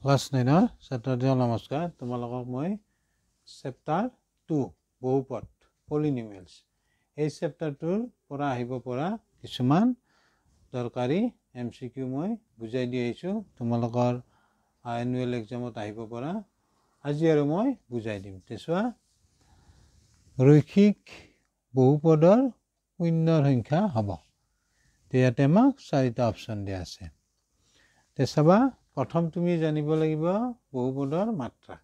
Class 9 ছাত্ৰসকল নমস্কাৰ। তোমালোকক মই চেপ্টাৰ 2 বহুপদ পলিনোমিয়েলছ এই চেপ্টাৰটোৰ পৰা আহিব পৰা কিছুমান দৰকাৰী MCQ মই বুজাই দি আহিছোঁ। তোমালোকৰ এনুৱেল এক্সামত আহিব পৰা আজি আৰু মই বুজাই দিম। চোৱা, ৰৈখিক বহুপদৰ শূন্যৰ সংখ্যা হ'ব। ইয়াতে আমাক 4টা অপশ্যন দিয়া আছে। চাবা, প্ৰথম তুমি জানিব লাগিব বহুপদৰ মাত্ৰা।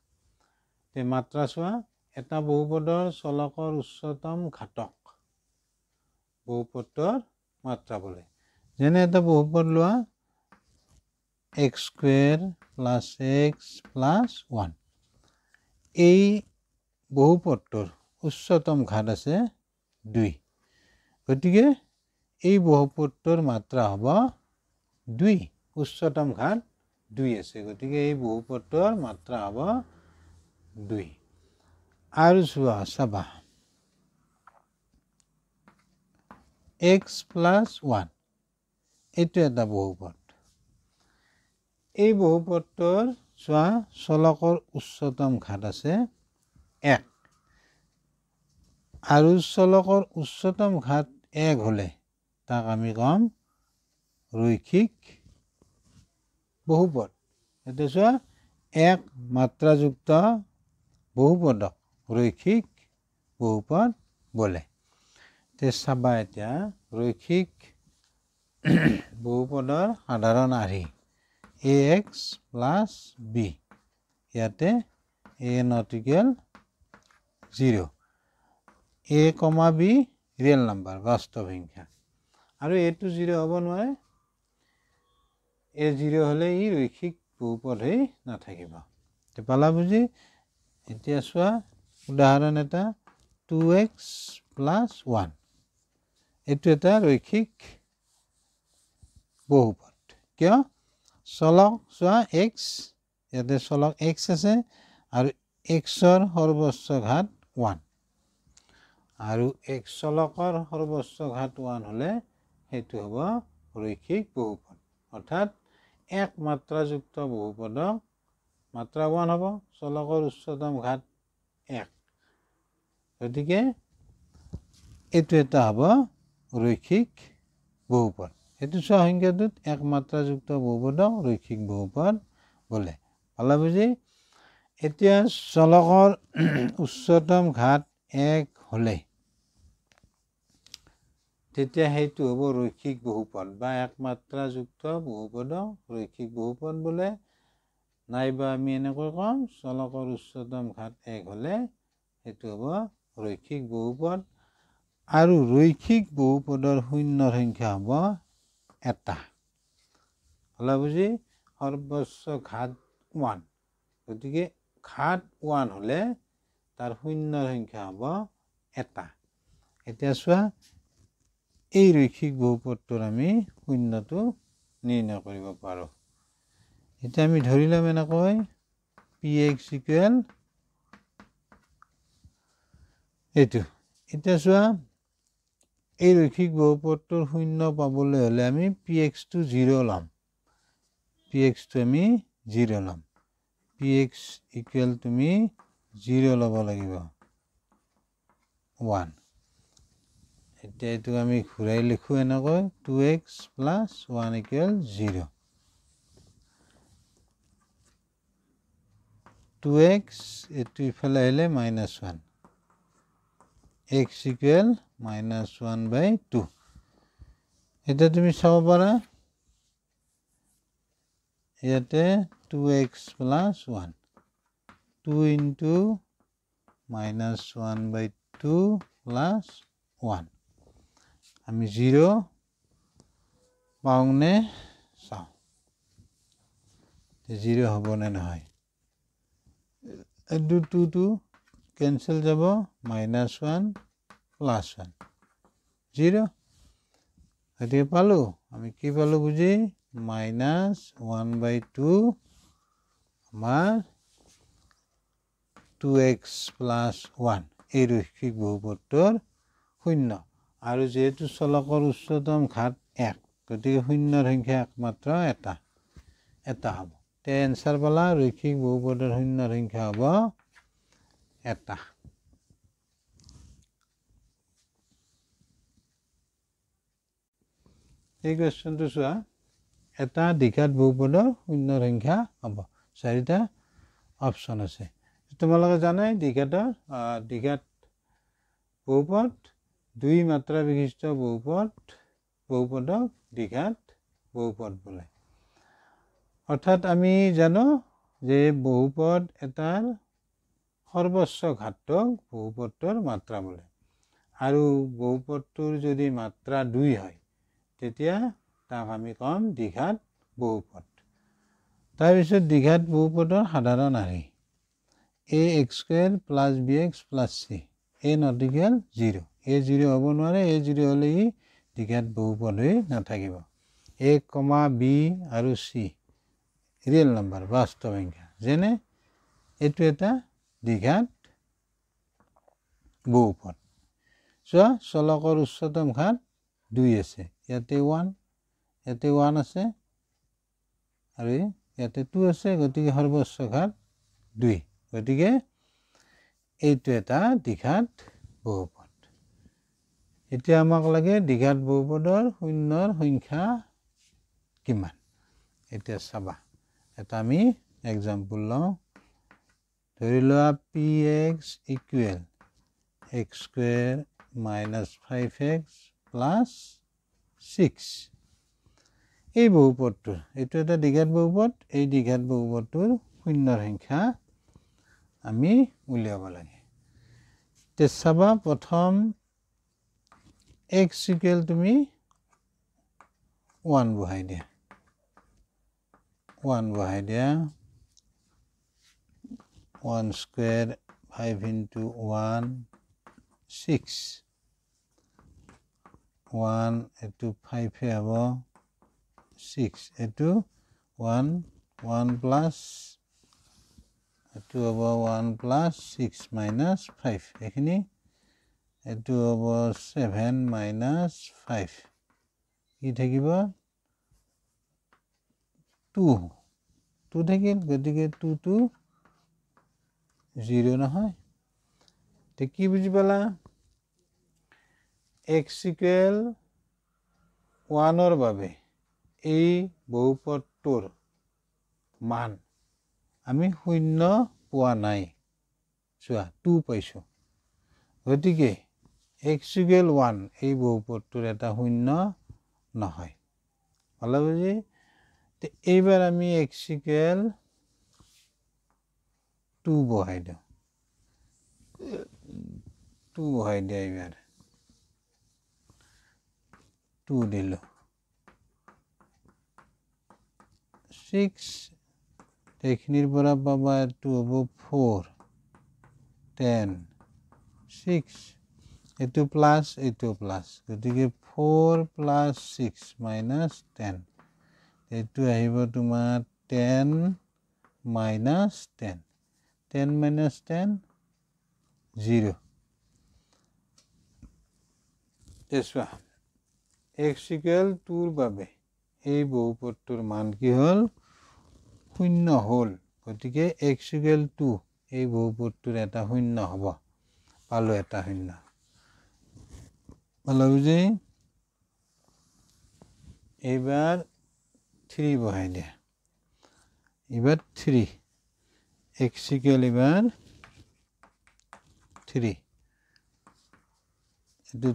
মাত্ৰা চোৱা, এটা বহুপদৰ চলকৰ উচ্চতম ঘাতক বহুপদৰ মাত্ৰা বোলে। যেনে এটা বহুপদ লোৱা x² + x + 1। এই বহুপদটোৰ উচ্চতম ঘাত আছে 2। গতিকে এই বহুপদটোৰ মাত্ৰা হ'ব 2। উচ্চতম ঘাত 2 আছে, গতিকে এই বহুপদটোৰ মাত্ৰা হ'ব 2। আৰু চাবা x + 1 এইটো এটা বহুপদ। এই বহুপদটোৰ চোৱা চলকৰ উচ্চতম ঘাত আছে 1 আৰু চলকৰ উচ্চতম ঘাত 1 হলে তাক আমি কম ৰৈখিক বহুপদ। এতিয়া চোৱা, এক মাত্ৰাযুক্ত বহুপদক ৰৈখিক বহুপদ বোলে। চাবা, এতিয়া ৰৈখিক বহুপদৰ সাধাৰণ আৰ্হি ax + b। ইয়াতে a ≠ 0, a, b real number বাস্তৱ সংখ্যা, আৰু এইটো 0 হ'ব নোৱাৰে। a 0 হলে ই ৰৈখিক বহুপদ হৈ নাথাকিব। পালা বুজি? এতিয়া চোৱা উদাহৰণ এটা 2x + 1। এইটো এটা ৰৈখিক বহুপদ। কিয়? চলক চোৱা x, ইয়াতে চলক x আছে আৰু xৰ সৰ্বোচ্চ ঘাত 1, আৰু x চলকৰ সৰ্বোচ্চ ঘাত 1 হলে সেইটো হ'ব ৰৈখিক বহুপদ। অৰ্থাৎ এক মাত্ৰাযুক্ত বহুপদক মাত্ৰা 1 হ'ব, চলকৰ উচ্চতম ঘাত 1, গতিকে এইটো এটা হ'ব ৰৈখিক বহুপদ। সেইটো চোৱা সংখ্যাটোত এক মাত্ৰাযুক্ত বহুপদক ৰৈখিক বহুপদ বোলে। পালা বুজি? এতিয়া চলকৰ উচ্চতম ঘাত 1 হলে তেতিয়া সেইটো হ'ব ৰৈখিক বহুপদ, বা একমাত্ৰাযুক্ত বহুপদক ৰৈখিক বহুপদ বোলে। নাইবা আমি এনেকৈ কম চলকৰ উচ্চতম ঘাত 1 হলে সেইটো হ'ব ৰৈখিক বহুপদ। আৰু ৰৈখিক বহুপদৰ শূন্যৰ সংখ্যা হ'ব 1। হলা বুজি? সৰ্বোচ্চ ঘাত 1, গতিকে ঘাত 1 হলে তাৰ শূন্যৰ সংখ্যা হ'ব 1। এতিয়া চোৱা, এই ৰৈখিক বহুপদটোৰ আমি শূন্যটো নিৰ্ণয় কৰিব পাৰোঁ। এতিয়া আমি ধৰি ল'ম এনেকৈ px = এইটো। এতিয়া চোৱা, এই ৰৈখিক বহুপদটোৰ শূন্য পাবলৈ হলে আমি px টো 0 ল'ম। px টো আমি 0 ল'ম। px = তুমি 0 ল'ব লাগিব, 1। এতিয়া এইটো আমি ঘূৰাই লিখো এনেকৈ 2x + 1 = 0। 2x এইটো ইফালে আহিলে -1, x = -1/2। এতিয়া তুমি চাব পাৰা ইয়াতে 2x + 1, 2 × -1/2 + 1। আমি 0 পাওঁনে চাওঁ, 0 হ'ব নে নহয়। 2 কেনচেল যাব, -1 + 1 0। গতিকে পালো, আমি কি পালো বুজি? -1/2 আমাৰ 2x + 1 এই ৰৈখিক বহুপদটোৰ শূন্য। আৰু যিহেতু চলকৰ উচ্চতম ঘাত 1, গতিকে শূন্যৰ সংখ্যা একমাত্ৰ 1 হ'ব। তে এনসাৰ পালা ৰৈখিক বহুপদৰ শূন্যৰ সংখ্যা হ'ব এটা এই কোৱেশ্চনটো চোৱা এটা দ্বিঘাত বহুপদৰ শূন্যৰ সংখ্যা হ'ব চাৰিটা অপচন আছে তোমালোকে জানাই দ্বিঘাত বহুপদ দুই মাত্ৰা বিশিষ্ট বহুপদক দ্বিঘাত বহুপদ বোলে অৰ্থাৎ আমি জানো যে বহুপদ এটাৰ সৰ্বোচ্চ ঘাতক বহুপদৰ মাত্ৰা বোলে আৰু বহুপদটোৰ যদি মাত্ৰা 2 হয় তেতিয়া তাক আমি কম দ্বিঘাত বহুপদ তাৰপিছত দ্বিঘাত বহুপদৰ সাধাৰণ আৰ্হি ax² + bx + c a not equal 0 a 0 হ'ব নোৱাৰে a 0 হ'লে ই দ্বিঘাত বহুপদ হৈ নাথাকিব a, b আৰু c ৰিয়েল নম্বৰ বাস্তৱ সংখ্যা যেনে এইটো এটা দ্বিঘাত বহুপদ চোৱা চলকৰ উচ্চতম ঘাত 2 আছে ইয়াতে 1 আছে আৰু ইয়াতে 2 আছে গতিকে সৰ্বোচ্চ ঘাত 2 গতিকে এইটো এটা দ্বিঘাত বহুপদ এতিয়া আমাক লাগে দ্বিঘাত বহুপদৰ শূন্যৰ সংখ্যা কিমান এতিয়া চাবা এটা আমি এক্সাম্পল লওঁ ধৰি লোৱা px = x² - 5x + 6 এই বহুপদটোৰ এইটো এটা দ্বিঘাত বহুপদ এই দ্বিঘাত বহুপদটোৰ শূন্যৰ সংখ্যা আমি উলিয়াব লাগে তে চাবা প্ৰথম x = তুমি 1 বহাই দিয়া 1 square 5 into 1 6 1 into 5 হ'ব 6 into 1 plus এটো হ'ব 1 plus 6 minus 5 এখিনি এটো হ'ব 7 minus 5 কি থাকিব 2 থাকিল গতিকে 2 to 0 নহয় তে কি বুজি পালা x = 1 বাবে এই বহুপদটোৰ মান আমি শূন্য পোৱা নাই চোৱা 2 পাইছো গতিকে x = 1 এই বহুপদটোৰ এটা শূন্য নহয় ভালো বুজি তে এইবাৰ আমি x = 2 বহাই দিওঁ 2 বহাই দিয়া এইবাৰ 2 দিলো 6 এইখিনিৰ পৰা পাবা এইটো হ'ব 4 10 6 এইটো প্লাস এইটো প্লাস গতিকে 4 plus 6 minus 10 এইটো আহিব তোমাৰ 10 minus 10 10 minus 10 0 তেছৱা x = 2 বাবে এই বহুপদটোৰ মান কি হ'ল শূন্য হ'ল গতিকে x = 2 এই বহুপদটোৰ এটা শূন্য হ'ব পালো এটা শূন্য ভালো বুজি এবাৰ 3 বহাই দিয়া এবাৰ 3 x = এবাৰ 3 এটো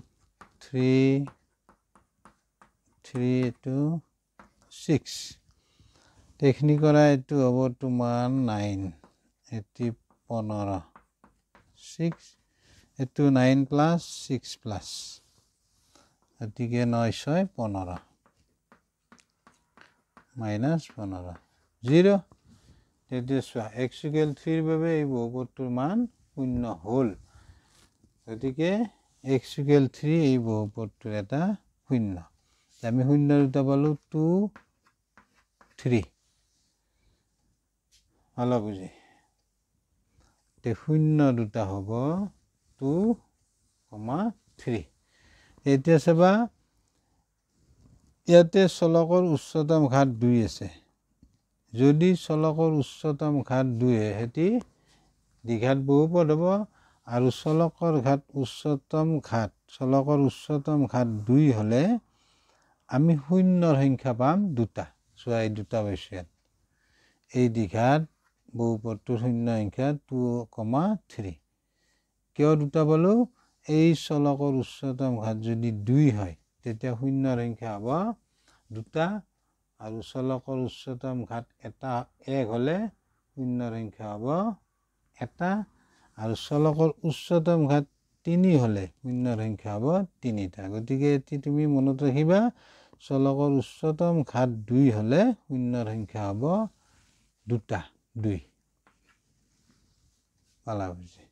3 to 6 টেকনি কৰা এটো হ'ব তোমাৰ 9 এটি 15 6 এটো 9 plus 6 plus গতিকে 9 6 15 minus 15 0 তেতিয়া চোৱা x = 3 বাবে এই বহুপদটোৰ মান শূন্য হ'ল গতিকে x = 3 এই বহুপদটোৰ এটা শূন্য আমি শূন্য দুটা পালো 2 3 ভালো বুজি তে শূন্য দুটা হ'ব 2, 3 এতিয়া চাবা ইয়াতে চলকৰ উচ্চতম ঘাত 2 আছে যদি চলকৰ উচ্চতম ঘাত 2 হেতি দ্বিঘাত বহুপদ হ'ব আৰু চলকৰ উচ্চতম ঘাত 2 হ'লে আমি শূন্যৰ সংখ্যা পাম 2টা চোৱা এই 2টা পাইছো ইয়াত এই দ্বিঘাত বহুপদটোৰ শূন্য সংখ্যা 2,3 কিয় 2টা পালো এই চলকৰ উচ্চতম ঘাত যদি 2 হয় তেতিয়া শূন্যৰ সংখ্যা হ'ব 2টা আৰু চলকৰ উচ্চতম ঘাত 1 হ'লে শূন্যৰ সংখ্যা হ'ব 1টা আৰু চলকৰ উচ্চতম ঘাত 3 হ'লে শূন্যৰ সংখ্যা হ'ব 3টা গতিকে এটি তুমি মনত ৰাখিবা চলকৰ উচ্চতম ঘাত 2 হ'লে শূন্যৰ সংখ্যা হ'ব 2টা 2 পালা বুজি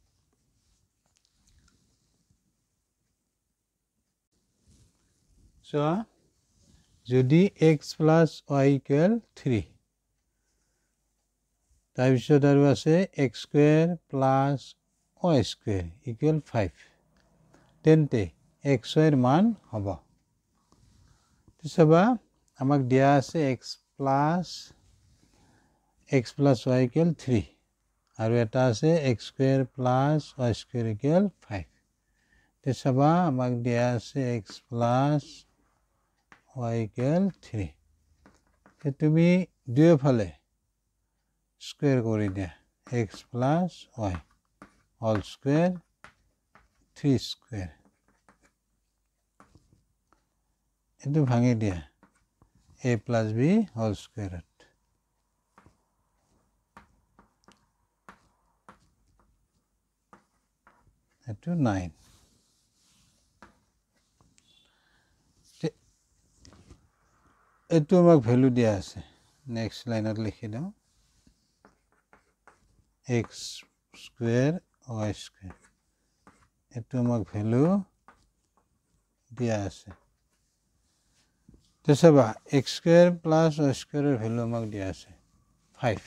চোৱা যদি x plus y equal 3 তাৰপিছত আৰু আছে x square plus y square equal 5 তেন্তে x y ৰ মান হ'ব চাবা আমাক দিয়া আছে x plus y equal 3 আৰু এটা আছে x square plus y square equal 5 তে চাবা আমাক দিয়া আছে x plus y equal 3 তে তুমি দুয়োফালে স্কয়াৰ কৰি দিয়া x plus y whole square 3 square এটো ভাঙি দিয়া a plus b whole square এটো 9 এটো আমাক ভ্যালু দিয়া আছে নেক্সট লাইনত লিখি দাও x square y square এটো আমাক ভ্যালু দিয়া আছে তো চাবা x square plus y square এর ভ্যালু আমাক দিয়া আছে 5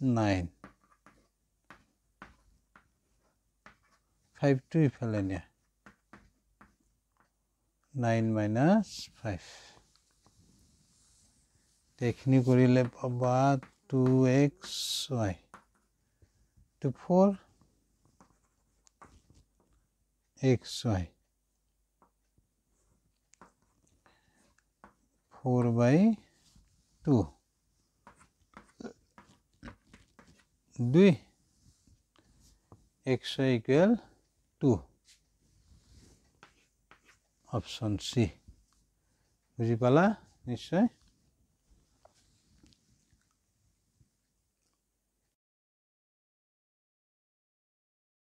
9 5 to ইফালে নিয়া 9 minus 5 দেখনি কৰিলে পাবা 2xy to 4xy 4/2 2 xy equal 2 option সি বুঝি পালা নিশ্চয়